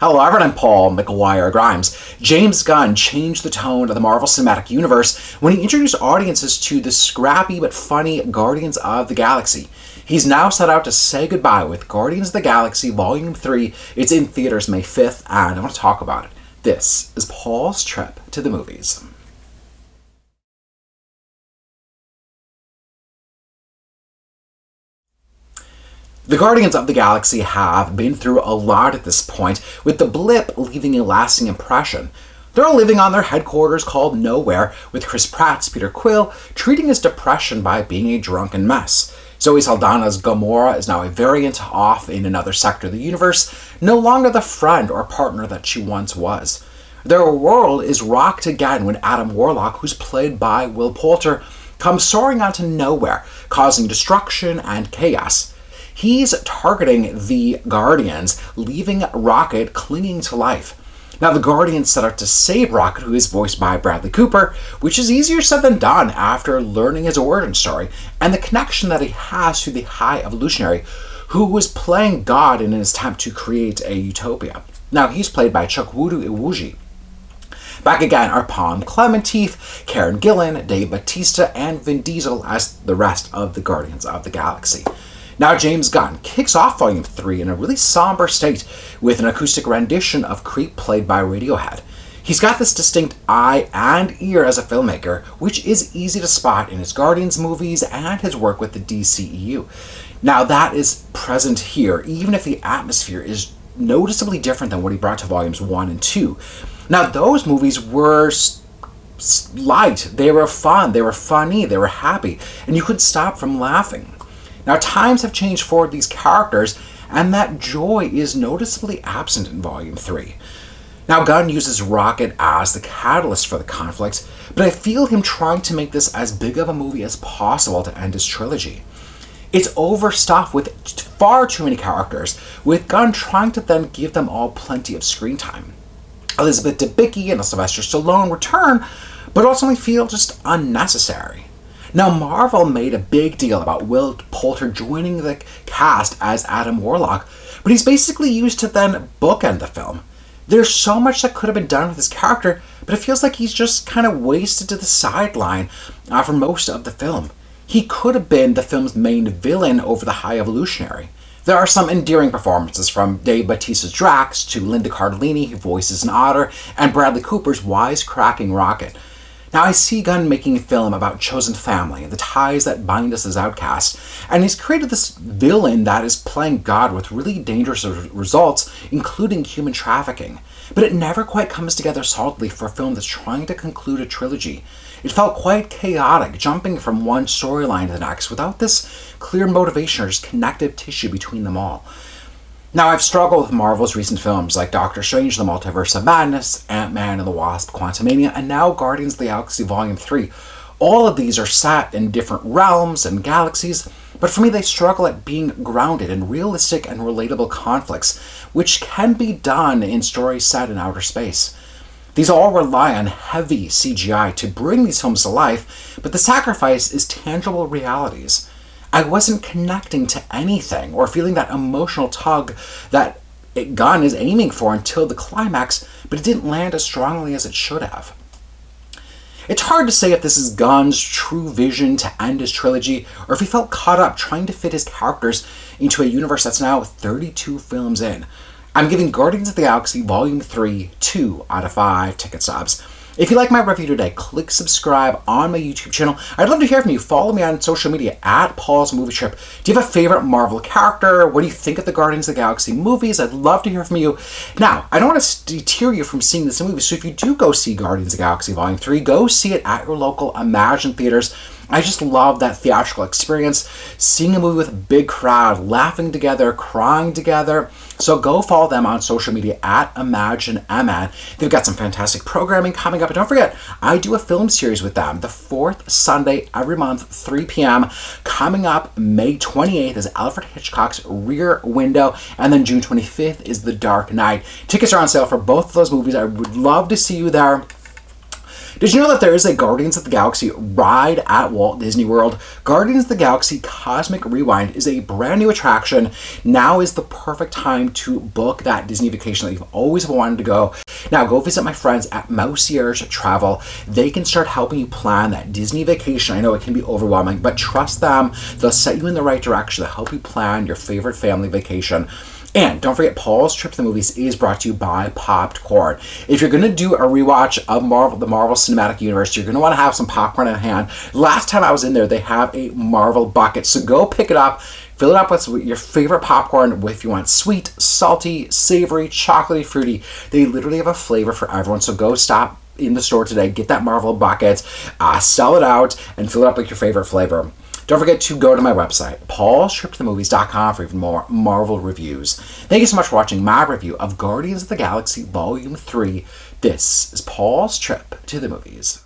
Hello everyone, I'm Paul McGuire Grimes. James Gunn changed the tone of the Marvel Cinematic Universe when he introduced audiences to the scrappy but funny Guardians of the Galaxy. He's now set out to say goodbye with Guardians of the Galaxy Volume 3. It's in theaters May 5th, and I want to talk about it. This is Paul's trip to the movies. The Guardians of the Galaxy have been through a lot at this point, with the blip leaving a lasting impression. They're all living on their headquarters called Nowhere, with Chris Pratt's Peter Quill treating his depression by being a drunken mess. Zoe Saldana's Gamora is now a variant off in another sector of the universe, no longer the friend or partner that she once was. Their world is rocked again when Adam Warlock, who's played by Will Poulter, comes soaring onto Nowhere, causing destruction and chaos. He's targeting the Guardians, leaving Rocket clinging to life. Now, the Guardians set out to save Rocket, who is voiced by Bradley Cooper, which is easier said than done after learning his origin story and the connection that he has to the High Evolutionary, who was playing God in an attempt to create a utopia. Now, he's played by Chukwudu Iwuji. Back again are Pom Clementif, Karen Gillan, Dave Bautista, and Vin Diesel as the rest of the Guardians of the Galaxy. Now, James Gunn kicks off Volume 3 in a really somber state with an acoustic rendition of Creep played by Radiohead. He's got this distinct eye and ear as a filmmaker, which is easy to spot in his Guardians movies and his work with the DCEU. Now, that is present here, even if the atmosphere is noticeably different than what he brought to Volumes 1 and 2. Now, those movies were light, they were fun, they were funny, they were happy, and you couldn't stop from laughing. Now, times have changed for these characters, and that joy is noticeably absent in Volume 3. Now, Gunn uses Rocket as the catalyst for the conflict, but I feel him trying to make this as big of a movie as possible to end his trilogy. It's overstuffed with far too many characters, with Gunn trying to then give them all plenty of screen time. Elizabeth Debicki and Sylvester Stallone return, but ultimately feel just unnecessary. Now, Marvel made a big deal about Will Poulter joining the cast as Adam Warlock, but he's basically used to then bookend the film. There's so much that could have been done with his character, but it feels like he's just kind of wasted to the sideline for most of the film. He could have been the film's main villain over the High Evolutionary. There are some endearing performances from Dave Bautista's Drax to Linda Cardellini, who voices an otter, and Bradley Cooper's wisecracking Rocket. Now, I see Gunn making a film about chosen family and the ties that bind us as outcasts, and he's created this villain that is playing God with really dangerous results, including human trafficking. But it never quite comes together solidly for a film that's trying to conclude a trilogy. It felt quite chaotic, jumping from one storyline to the next without this clear motivation or just connective tissue between them all. Now, I've struggled with Marvel's recent films like Doctor Strange, The Multiverse of Madness, Ant-Man and the Wasp, Quantumania, and now Guardians of the Galaxy Volume 3. All of these are set in different realms and galaxies, but for me they struggle at being grounded in realistic and relatable conflicts, which can be done in stories set in outer space. These all rely on heavy CGI to bring these films to life, but the sacrifice is tangible realities. I wasn't connecting to anything or feeling that emotional tug that Gunn is aiming for until the climax, but it didn't land as strongly as it should have. It's hard to say if this is Gunn's true vision to end his trilogy, or if he felt caught up trying to fit his characters into a universe that's now 32 films in. I'm giving Guardians of the Galaxy Volume 3 2 out of 5 ticket stubs. If you like my review today, click subscribe on my YouTube channel. I'd love to hear from you. Follow me on social media at Paul's Movie Trip. Do you have a favorite Marvel character? What do you think of the Guardians of the Galaxy movies? I'd love to hear from you. Now, I don't want to deter you from seeing this movie, so if you do go see Guardians of the Galaxy Volume 3, go see it at your local Imagine theaters. I just love that theatrical experience, seeing a movie with a big crowd, laughing together, crying together. So go follow them on social media at ImagineMN. They've got some fantastic programming coming up. And don't forget, I do a film series with them the fourth Sunday every month, 3 p.m. Coming up May 28th is Alfred Hitchcock's Rear Window, and then June 25th is The Dark Knight. Tickets are on sale for both of those movies. I would love to see you there. Did you know that there is a Guardians of the Galaxy ride at Walt Disney World? Guardians of the Galaxy Cosmic Rewind is a brand new attraction. Now is the perfect time to book that Disney vacation that you've always wanted to go. Now go visit my friends at Mousier's Travel. They can start helping you plan that Disney vacation. I know it can be overwhelming, but trust them. They'll set you in the right direction to help you plan your favorite family vacation. And don't forget, Paul's Trip to the Movies is brought to you by Popcorn. If you're going to do a rewatch of the Marvel Cinematic Universe, you're going to want to have some popcorn in hand. Last time I was in there, they have a Marvel bucket. So go pick it up, fill it up with your favorite popcorn, if you want sweet, salty, savory, chocolatey, fruity. They literally have a flavor for everyone. So go stop in the store today, get that Marvel bucket, sell it out, and fill it up with your favorite flavor. Don't forget to go to my website, paulstriptothemovies.com, for even more Marvel reviews. Thank you so much for watching my review of Guardians of the Galaxy Volume 3. This is Paul's Trip to the Movies.